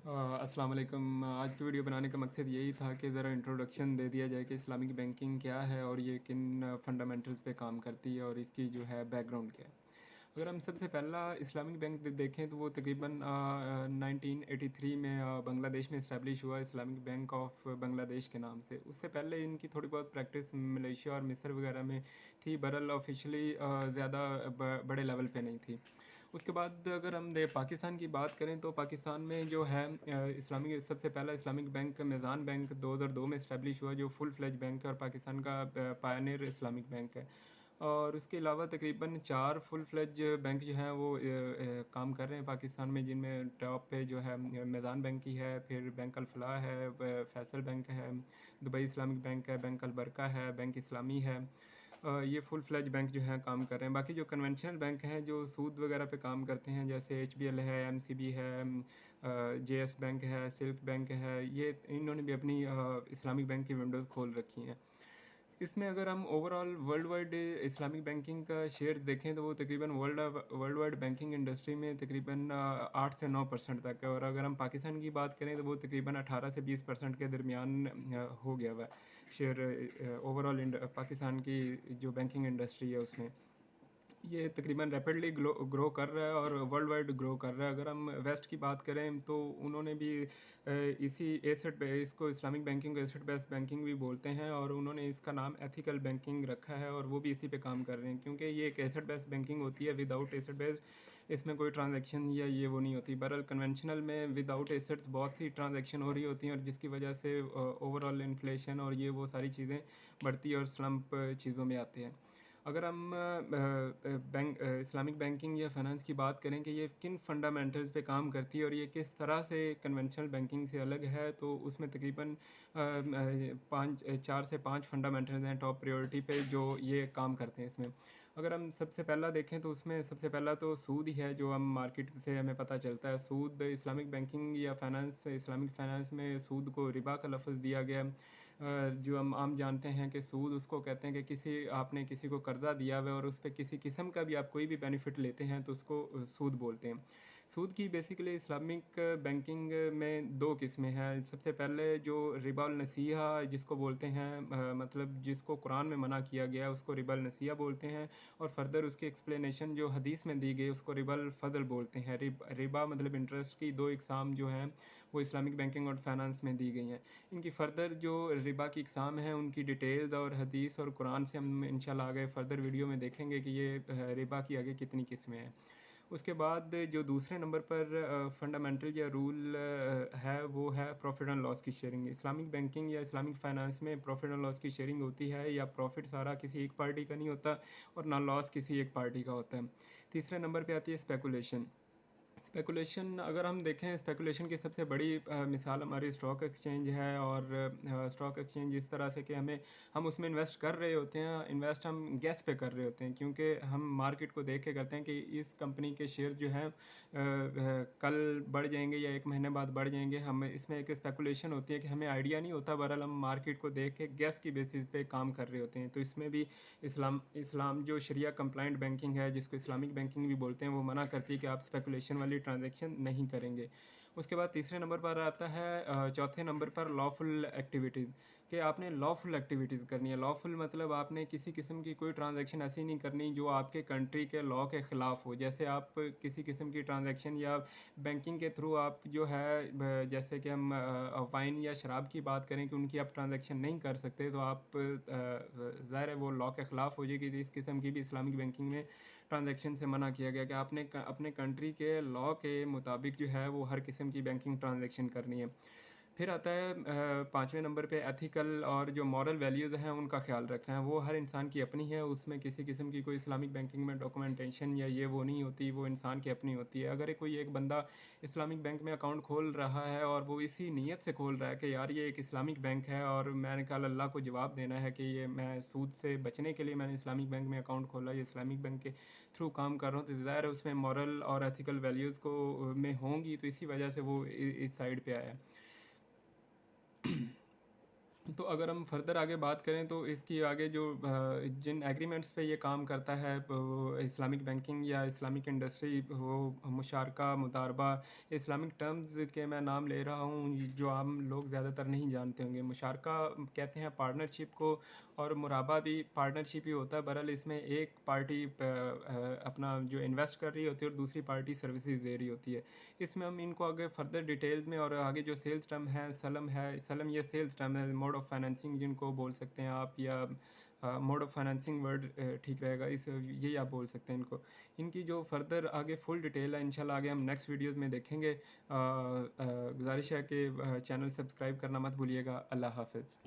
अस्सलाम वालेकुम। आज की वीडियो बनाने का मकसद यही था कि ज़रा इंट्रोडक्शन दे दिया जाए कि इस्लामिक बैंकिंग क्या है और ये किन फंडामेंटल्स पे काम करती है और इसकी जो है बैकग्राउंड क्या है। अगर हम सबसे पहला इस्लामिक बैंक देखें तो वो तकरीबन 1983 में बांग्लादेश में इस्टेब्लिश हुआ, इस्लामिक बैंक ऑफ बांग्लादेश के नाम से। उससे पहले इनकी थोड़ी बहुत प्रैक्टिस मलेशिया और मिस्र वगैरह में थी, बहरहाल ऑफिशियली ज़्यादा बड़े लेवल पे नहीं थी। उसके बाद अगर हम पाकिस्तान की बात करें तो पाकिस्तान में जो है इस्लामिक सबसे पहला इस्लामिक बैंक मीज़ान बैंक 2002 में इस्टेब्लिश हुआ, जो फुल फ्लेज बैंक है और पाकिस्तान का पायनियर इस्लामिक बैंक है। और उसके अलावा तकरीबन 4 फुल फ्लेज बैंक जो हैं वो काम कर रहे हैं पाकिस्तान में, जिनमें टॉप पे जो है मीज़ान बैंक ही है, फिर बैंक अल फलाह है, फैसल बैंक है, दुबई इस्लामिक बैंक है, बैंक अल बरका है, बैंक इस्लामी है। ये फुल फ्लेज बैंक जो हैं काम कर रहे हैं। बाकी जो कन्वेंशनल बैंक हैं जो सूद वगैरह पे काम करते हैं, जैसे HBL है, MCB है, JS बैंक है, सिल्क बैंक है, ये इन्होंने भी अपनी इस्लामिक बैंक की विंडोज़ खोल रखी हैं। इसमें अगर हम overall world wide Islamic banking का शेयर देखें तो वो तकरीबन वर्ल्ड वाइड बैंकिंग इंडस्ट्री में तकरीबन 8 से 9% तक है। और अगर हम पाकिस्तान की बात करें तो वो तकरीबन 18 से 20% के दरमियान हो गया हुआ है शेयर ओवरऑल पाकिस्तान की जो बैंकिंग इंडस्ट्री है उसमें। ये तकरीबन रैपिडली ग्रो कर रहा है और वर्ल्ड वाइड ग्रो कर रहा है। अगर हम वेस्ट की बात करें तो उन्होंने भी इसी एसेट पे इसको इस्लामिक बैंकिंग को एसेट बेस्ड बैंकिंग भी बोलते हैं, और उन्होंने इसका नाम एथिकल बैंकिंग रखा है और वो भी इसी पे काम कर रहे हैं, क्योंकि ये एक एसेट बेस्ड बैंकिंग होती है। विदाउट एसेट बेस्ड इसमें कोई ट्रांजैक्शन या ये वो नहीं होती। बहरहाल कन्वेंशनल में विदाउट एसेट्स बहुत सी ट्रांजैक्शन हो रही होती हैं, और जिसकी वजह से ओवरऑल इन्फ्लेशन और ये वो सारी चीज़ें बढ़ती और स्लम्प चीज़ों में आते हैं। अगर हम इस्लामिक बैंकिंग या फाइनेंस की बात करें कि ये किन फंडामेंटल्स पे काम करती है और ये किस तरह से कन्वेंशनल बैंकिंग से अलग है, तो उसमें तकरीबन 4 से 5 फंडामेंटल्स हैं टॉप प्रायोरिटी पे जो ये काम करते हैं इसमें। अगर हम सबसे पहला देखें तो उसमें सबसे पहला तो सूद ही है, जो हम मार्केट से हमें पता चलता है। सूद इस्लामिक बैंकिंग या फाइनेंस, इस्लामिक फाइनेंस में सूद को रिबा का लफ्ज़ दिया गया है। जो हम आम जानते हैं कि सूद उसको कहते हैं कि आपने किसी को कर्ज़ा दिया हुआ है और उस पे किसी किस्म का भी आप कोई भी बेनिफिट लेते हैं तो उसको सूद बोलते हैं। सूद की बेसिकली इस्लामिक बैंकिंग में 2 किस्में हैं। सबसे पहले जो रिबाल नसीहा जिसको बोलते हैं, मतलब जिसको कुरान में मना किया गया है उसको रिबाल नसीहा बोलते हैं, और फर्दर उसकी एक्सप्लेनेशन जो हदीस में दी गई उसको रिबाल फ़दल बोलते हैं। रिबा मतलब इंटरेस्ट की 2 इकसाम जो हैं वो इस्लामिक बैंकिंग और फाइनेंस में दी गई हैं। इनकी फ़र्दर जो रिबा की इकसाम हैं उनकी डिटेल्स और हदीस और कुरान से हम इंशाल्लाह आगे फ़र्दर वीडियो में देखेंगे कि ये रिबा की आगे कितनी किस्में हैं। उसके बाद जो दूसरे नंबर पर फंडामेंटल या रूल है वो है प्रॉफिट एंड लॉस की शेयरिंग। इस्लामिक बैंकिंग या इस्लामिक फाइनेंस में प्रॉफिट एंड लॉस की शेयरिंग होती है, या प्रॉफिट सारा किसी एक पार्टी का नहीं होता और ना लॉस किसी एक पार्टी का होता है। तीसरे नंबर पे आती है स्पेकुलेशन। स्पेकुलेशन अगर हम देखें, स्पेकुलेशन की सबसे बड़ी मिसाल हमारी स्टॉक एक्सचेंज है। और स्टॉक एक्सचेंज इस तरह से कि हम उसमें इन्वेस्ट कर रहे होते हैं, इन्वेस्ट हम गैस पे कर रहे होते हैं, क्योंकि हम मार्केट को देख के करते हैं कि इस कंपनी के शेयर जो हैं कल बढ़ जाएंगे या एक महीने बाद बढ़ जाएंगे। हम इसमें एक स्पेकुलेशन होती है कि हमें आइडिया नहीं होता, बहरहाल हम मार्केट को देख के गैस की बेसिस पे काम कर रहे होते हैं। तो इसमें भी इस्लाम जो शरिया कंप्लाइंट बैंकिंग है, जिसको इस्लामिक बैंकिंग भी बोलते हैं, वो मना करती है कि आप स्पेकुलेशन वाली ट्रांजैक्शन नहीं करेंगे। उसके बाद तीसरे नंबर पर आता है चौथे नंबर पर लॉफुल एक्टिविटीज़, कि आपने लॉफुल एक्टिविटीज़ करनी है। लॉफुल मतलब आपने किसी किस्म की कोई ट्रांजैक्शन ऐसी नहीं करनी जो आपके कंट्री के लॉ के ख़िलाफ़ हो। जैसे आप किसी किस्म की ट्रांजैक्शन या बैंकिंग के थ्रू आप जो है जैसे कि हम वाइन या शराब की बात करें कि उनकी आप ट्रांजैक्शन नहीं कर सकते, तो आप ज़ाहिर है वो लॉ के ख़िलाफ़ हो जाएगी। तो इस किस्म की भी इस्लामिक बैंकिंग में ट्रांजैक्शन से मना किया गया कि आपने अपने कंट्री के लॉ के मुताबिक जो है वो हर किस्म की बैंकिंग ट्रांजैक्शन करनी है। फिर आता है 5वें नंबर पे एथिकल और जो मॉरल वैल्यूज़ हैं उनका ख़्याल रखना है। वो हर इंसान की अपनी है, उसमें किसी किस्म की कोई इस्लामिक बैंकिंग में डॉक्यूमेंटेशन या ये वो नहीं होती, वो इंसान की अपनी होती है। अगर कोई एक बंदा इस्लामिक बैंक में अकाउंट खोल रहा है और वो इसी नीयत से खोल रहा है कि यार ये एक इस्लामिक बैंक है और मैंने कल अल्लाह को जवाब देना है कि ये मैं सूद से बचने के लिए मैंने इस्लामिक बैंक में अकाउंट खोला, ये इस्लामिक बैंक के थ्रू काम कर रहा हूँ, तो ज़ाहिर है उसमें मॉरल और एथिकल वैल्यूज़ को में होंगी, तो इसी वजह से वो इस साइड पे आया है। تو اگر ہم فردر آگے بات کریں تو اس کی آگے جو جن ایگریمنٹس پہ یہ کام کرتا ہے اسلامک بینکنگ یا اسلامک انڈسٹری، وہ مشارکہ، مضاربہ، اسلامک ٹرمز کے میں نام لے رہا ہوں جو عام لوگ زیادہ تر نہیں جانتے ہوں گے۔ مشارکہ کہتے ہیں پارٹنرشپ کو، اور مرابع بھی پارٹنرشپ ہی ہوتا ہے۔ برحال اس میں ایک پارٹی اپنا جو انویسٹ کر رہی ہوتی ہے اور دوسری پارٹی سروسز دے رہی ہوتی ہے۔ اس میں ہم ان کو آگے فردر ڈیٹیلز میں، اور آگے جو سیلز ٹرم ہے، سلم ہے، سلم یہ سیلز ٹرم ہے، موڈ آف فائنینسنگ جن کو بول سکتے ہیں آپ، یا موڈ آف فائنینسنگ ورڈ ٹھیک رہے گا، یہی آپ بول سکتے ہیں ان کو۔ ان کی جو فردر آگے فل ڈیٹیل ہے انشاءاللہ آگے ہم نیکسٹ ویڈیوز میں دیکھیں گے۔ گزارش ہے کہ چینل سبسکرائب کرنا مت بھولیے گا۔ اللہ حافظ۔